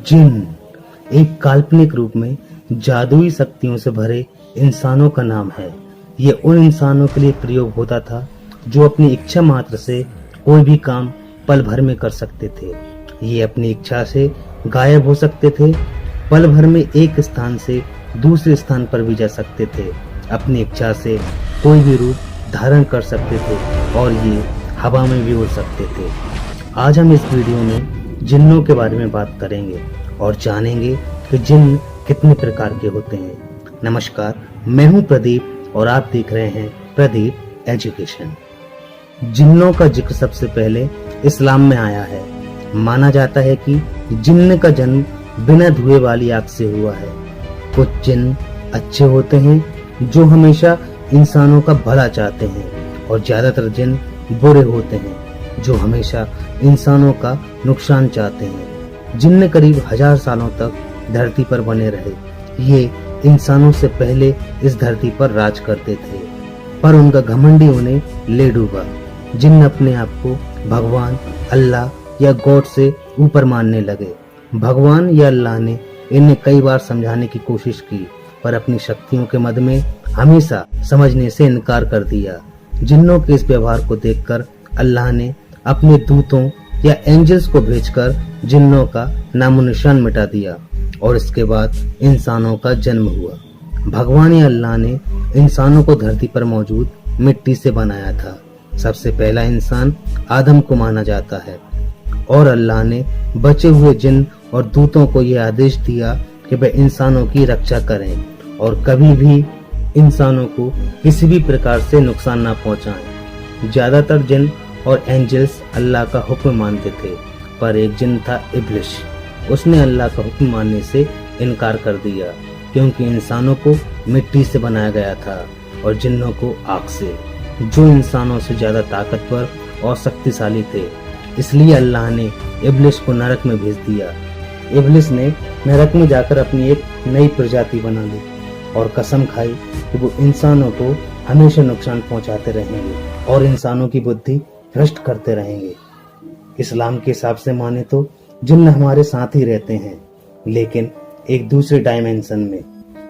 जिन एक काल्पनिक रूप में जादुई शक्तियों से भरे इंसानों का नाम है। ये उन इंसानों के लिए प्रयोग होता था जो अपनी इच्छा मात्र से कोई भी काम पल भर में कर सकते थे। ये अपनी इच्छा से गायब हो सकते थे, पल भर में एक स्थान से दूसरे स्थान पर भी जा सकते थे, अपनी इच्छा से कोई भी रूप धारण कर सकते थे और ये हवा में भी उड़ सकते थे। आज हम इस वीडियो में जिन्नों के बारे में बात करेंगे और जानेंगे कि जिन्न कितने प्रकार के होते हैं। नमस्कार, मैं हूं प्रदीप और आप देख रहे हैं प्रदीप एजुकेशन। जिन्नों का जिक्र सबसे पहले इस्लाम में आया है। माना जाता है कि जिन्न का जन्म बिना धुए वाली आग से हुआ है। कुछ जिन्न अच्छे होते हैं जो हमेशा इंसानों का भला चाहते हैं और ज्यादातर जिन्न बुरे होते हैं जो हमेशा इंसानों का नुकसान चाहते हैं। जिन्न करीब 1000 सालों तक धरती पर बने रहे। ये इंसानों से पहले इस धरती पर राज करते थे, पर उनका घमंडी उन्हें ले डूबा। जिन्न अपने आप को भगवान, अल्लाह या गॉड से ऊपर मानने लगे। भगवान या अल्लाह ने इन्हें कई बार समझाने की कोशिश की, पर अपनी शक्तियों के मद में हमेशा समझने से इनकार कर दिया। जिन्नों के इस व्यवहार को देखकर अल्लाह ने अपने दूतों या एंजल्स को भेजकर जिन्नों का नामो निशान मिटा दिया और इसके बाद इंसानों का जन्म हुआ। भगवान या अल्लाह ने इंसानों को धरती पर मौजूद मिट्टी से बनाया था। सबसे पहला इंसान आदम को माना जाता है और अल्लाह ने बचे हुए जिन्न और दूतों को यह आदेश दिया कि वे इंसानों की रक्षा करें और कभी भी इंसानों को किसी भी प्रकार से नुकसान न पहुंचाएं। ज्यादातर जिन्न और एंजल्स अल्लाह का हुक्म मानते थे, पर एक जिन्न था इब्लिस। उसने अल्लाह का हुक्म मानने से इनकार कर दिया क्योंकि इंसानों को मिट्टी से बनाया गया था और जिन्नों को आग से, जो इंसानों से ज्यादा ताकतवर और शक्तिशाली थे। इसलिए अल्लाह ने इब्लिस को नरक में भेज दिया। इब्लिस ने नरक में जाकर अपनी एक नई प्रजाति बना ली और कसम खाई कि वो इंसानों को हमेशा नुकसान पहुंचाते रहेंगे और इंसानों की बुद्धि भ्रष्ट करते रहेंगे। इस्लाम के हिसाब से माने तो जिन्न हमारे साथ ही रहते हैं, लेकिन एक दूसरे डायमेंशन में,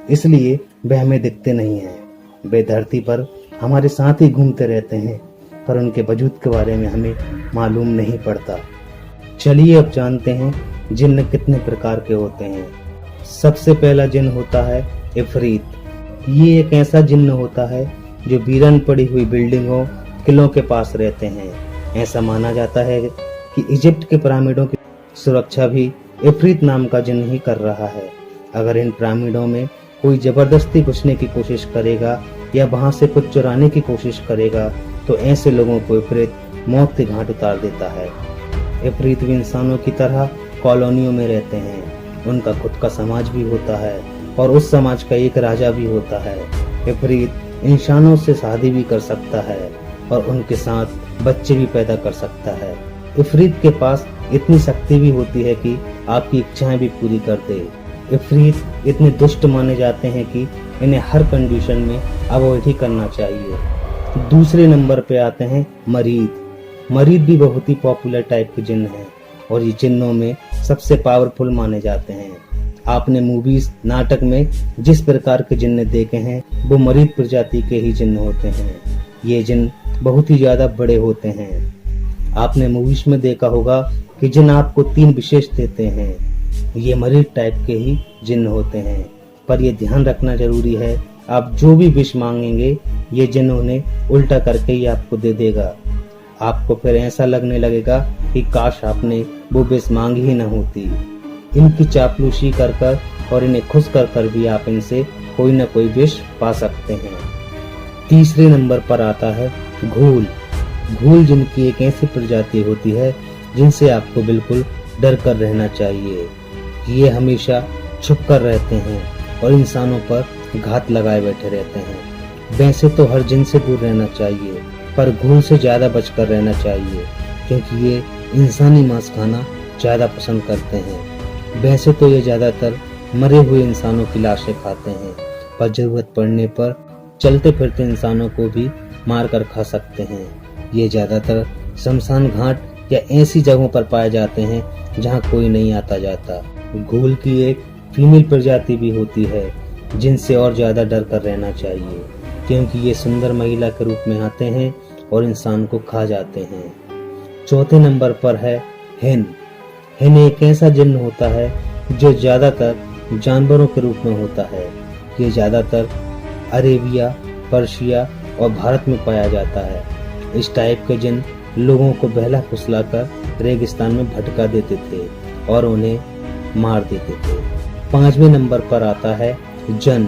इसलिए वे हमें दिखते नहीं हैं। वे धरती पर हमारे साथ ही घूमते रहते हैं, पर उनके वजूद के बारे में हमें मालूम नहीं पड़ता। चलिए अब जानते हैं जिन्न कितने प्रकार के होते हैं। सबसे पहला जिन्न होता है इफरीत। ये एक ऐसा जिन्न होता है जो वीरान पड़ी हुई बिल्डिंगों, किलों के पास रहते हैं। ऐसा माना जाता है कि इजिप्ट के पिरामिडों की सुरक्षा भी इफरीत नाम का जिन्न ही कर रहा है। अगर इन पिरामिडों में कोई जबरदस्ती घुसने की कोशिश करेगा या वहां से कुछ चुराने की कोशिश करेगा तो ऐसे लोगों को इफरीत मौत के घाट उतार देता है। इफरीत भी इंसानों की तरह कॉलोनियों में रहते हैं। उनका खुद का समाज भी होता है और उस समाज का एक राजा भी होता है। इफरीत इंसानों से शादी भी कर सकता है और उनके साथ बच्चे भी पैदा कर सकता है। इफरीत के पास इतनी शक्ति भी होती है कि आपकी इच्छाएं भी पूरी कर दे। इफरीत इतने दुष्ट माने जाते हैं कि इन्हें हर कंडीशन में अवॉइड ही करना चाहिए। दूसरे नंबर पे आते हैं मरीद। मरीद भी बहुत ही पॉपुलर टाइप के जिन्न हैं और ये जिन्नों में सबसे पावरफुल माने जाते हैं। आपने मूवीज, नाटक में जिस प्रकार के जिन्न देखे हैं वो मरीद प्रजाति के ही जिन्न होते हैं। ये जिन्न बहुत ही ज्यादा बड़े होते हैं। आपने मूवीज में देखा होगा कि जिन्न आपको 3 विशेष देते हैं। ये मरीद टाइप के ही जिन्न होते हैं, पर ये ध्यान रखना जरूरी है, आप जो भी विश मांगेंगे ये जिन्न उन्हें उल्टा करके ही आपको दे देगा। आपको फिर ऐसा लगने लगेगा कि काश आपने वो विश मांगी ही न होती। इनकी चापलूसी कर कर और इन्हें खुश कर कर भी आप इनसे कोई न कोई विश पा सकते हैं। तीसरे नंबर पर आता है घूल। घूल जिनकी एक ऐसी प्रजाति होती है जिनसे आपको बिल्कुल डर कर रहना चाहिए। ये हमेशा छुप कर रहते हैं और इंसानों पर घात लगाए बैठे रहते हैं। वैसे तो हर जिन से दूर रहना चाहिए, पर घूल से ज्यादा बचकर रहना चाहिए क्योंकि ये इंसानी मांस खाना ज्यादा पसंद करते हैं। वैसे तो ये ज्यादातर मरे हुए इंसानों की लाशें खाते हैं, पर जरूरत पड़ने पर चलते फिरते इंसानों को भी मार कर खा सकते हैं। ये ज्यादातर शमशान घाट या ऐसी जगहों पर पाए जाते हैं जहां कोई नहीं आता जाता। घोल की एक फीमेल प्रजाति भी होती है जिनसे और ज्यादा डर कर रहना चाहिए, क्योंकि ये सुंदर महिला के रूप में आते हैं और इंसान को खा जाते हैं। चौथे नंबर पर है हेन। हेन एक ऐसा जिन्न होता है जो ज्यादातर जानवरों के रूप में होता है। ये ज्यादातर अरेबिया, पर्शिया और भारत में पाया जाता है। इस टाइप के जिन्न लोगों को बहला फुसलाकर रेगिस्तान में भटका देते थे और उन्हें मार देते थे। 5वें नंबर पर आता है जन।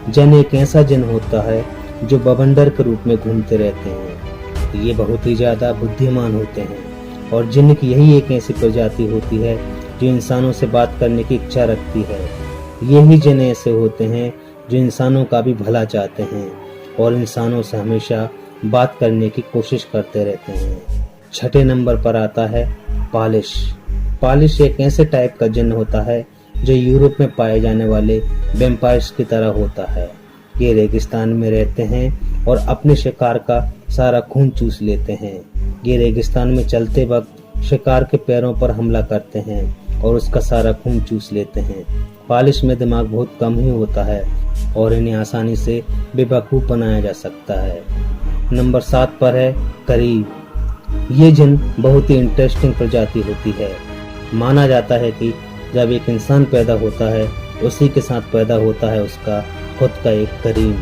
जन एक ऐसा जिन्न होता है जो बवंडर के रूप में घूमते रहते हैं। ये बहुत ही ज्यादा बुद्धिमान होते हैं और जिन्न की यही एक ऐसी प्रजाति होती है जो इंसानों से बात करने की इच्छा रखती है। यही जिन्न ऐसे होते हैं जो इंसानों का भी भला चाहते हैं और इंसानों से हमेशा बात करने की कोशिश करते रहते हैं। 6ठे नंबर पर आता है पालिश। पालिश एक ऐसे टाइप का जिन्न होता है जो यूरोप में पाए जाने वाले वैम्पायर्स की तरह होता है। ये रेगिस्तान में रहते हैं और अपने शिकार का सारा खून चूस लेते हैं। ये रेगिस्तान में चलते वक्त शिकार के पैरों पर हमला करते हैं और उसका सारा खून चूस लेते हैं। पालिश में दिमाग बहुत कम ही होता है और इन्हें आसानी से बेवकूफ बनाया जा सकता है। नंबर 7 पर है करीब। ये जिन्न बहुत ही इंटरेस्टिंग प्रजाति होती है। माना जाता है कि जब एक इंसान पैदा होता है उसी के साथ पैदा होता है उसका खुद का एक करीम।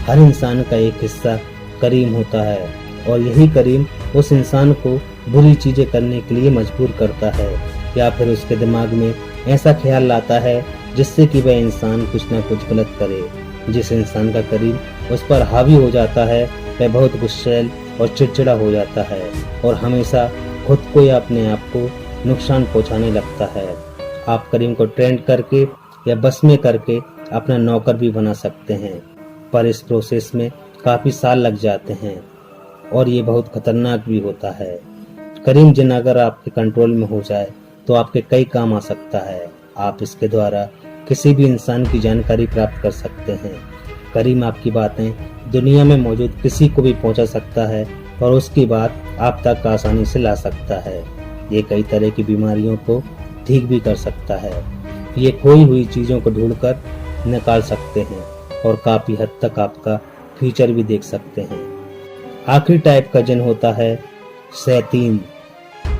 हर इंसान का एक हिस्सा करीम होता है और यही करीम उस इंसान को बुरी चीजें करने के लिए मजबूर करता है या फिर उसके दिमाग में ऐसा ख्याल लाता है जिससे कि वह इंसान कुछ न कुछ गलत करे। जिस इंसान का करीम उस पर हावी हो जाता है वह बहुत गुस्सैल और चिड़चिड़ा हो जाता है और हमेशा खुद को या अपने आप को नुकसान पहुंचाने लगता है। आप करीम को ट्रेंड करके या बस में करके अपना नौकर भी बना सकते हैं, पर इस प्रोसेस में काफी साल लग जाते हैं और ये बहुत खतरनाक भी होता है। करीम जिन्न अगर आपके कंट्रोल में हो जाए तो आपके कई काम आ सकता है। आप इसके द्वारा किसी भी इंसान की जानकारी प्राप्त कर सकते हैं। करीम आपकी बातें दुनिया में मौजूद किसी को भी पहुंचा सकता है और उसकी बात आप तक आसानी से ला सकता है। ये कई तरह की बीमारियों को ठीक भी कर सकता है। ये खोई हुई चीजों को ढूंढकर निकाल सकते हैं और काफी हद तक आपका फ्यूचर भी देख सकते हैं। आखिरी टाइप का जिन्न होता है शैतीन,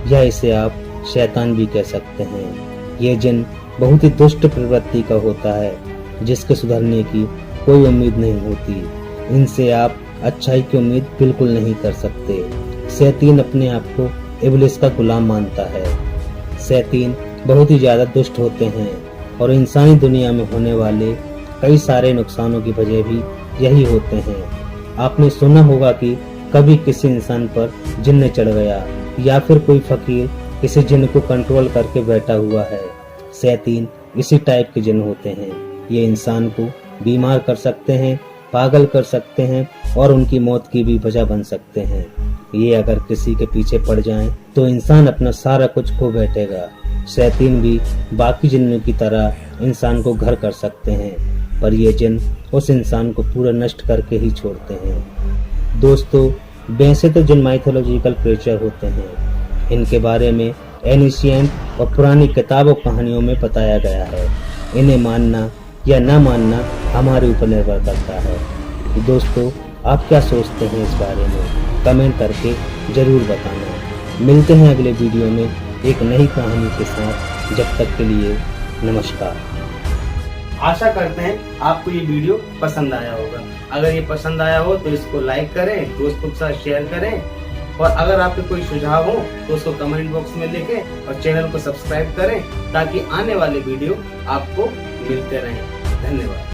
या इसे आप शैतान भी कह सकते हैं। ये जिन्न बहुत ही दुष्ट प्रवृत्ति का होता है जिसके सुधरने की कोई उम्मीद नहीं होती। इनसे आप अच्छाई की उम्मीद बिल्कुल नहीं कर सकते। शैतीन अपने आप को इब्लिस का गुलाम मानता है। शैतीन बहुत ही ज्यादा दुष्ट होते हैं और इंसानी दुनिया में होने वाले कई सारे नुकसानों की वजह भी यही होते हैं। आपने सुना होगा कि कभी किसी इंसान पर जिन्न चढ़ गया या फिर कोई फकीर किसी जिन्न को कंट्रोल करके बैठा हुआ है। शैतीन इसी टाइप के जिन्न होते हैं। ये इंसान को बीमार कर सकते हैं, पागल कर सकते हैं और उनकी मौत की भी वजह बन सकते हैं। ये अगर किसी के पीछे पड़ जाएं तो इंसान अपना सारा कुछ खो बैठेगा। शैतीन भी बाकी जिन्नों की तरह इंसान को घर कर सकते हैं, पर ये जिन्न उस इंसान को पूरा नष्ट करके ही छोड़ते हैं। दोस्तों, वैसे तो जिन्न माइथोलॉजिकल क्रिएचर होते हैं। इनके बारे में एनिशिएंट और पुरानी किताबों कहानियों में बताया गया है। इन्हें मानना या ना मानना हमारे ऊपर निर्भर करता है। दोस्तों, आप क्या सोचते हैं इस बारे में? कमेंट करके जरूर बताना। मिलते हैं अगले वीडियो में एक नई कहानी के साथ। जब तक के लिए नमस्कार। आशा करते हैं आपको ये वीडियो पसंद आया होगा। अगर ये पसंद आया हो तो इसको लाइक करें, दोस्तों के साथ शेयर करें और अगर आपके कोई सुझाव हो तो उसको कमेंट बॉक्स में लिखें और चैनल को सब्सक्राइब करें ताकि आने वाले वीडियो आपको मिलते रहें। धन्यवाद।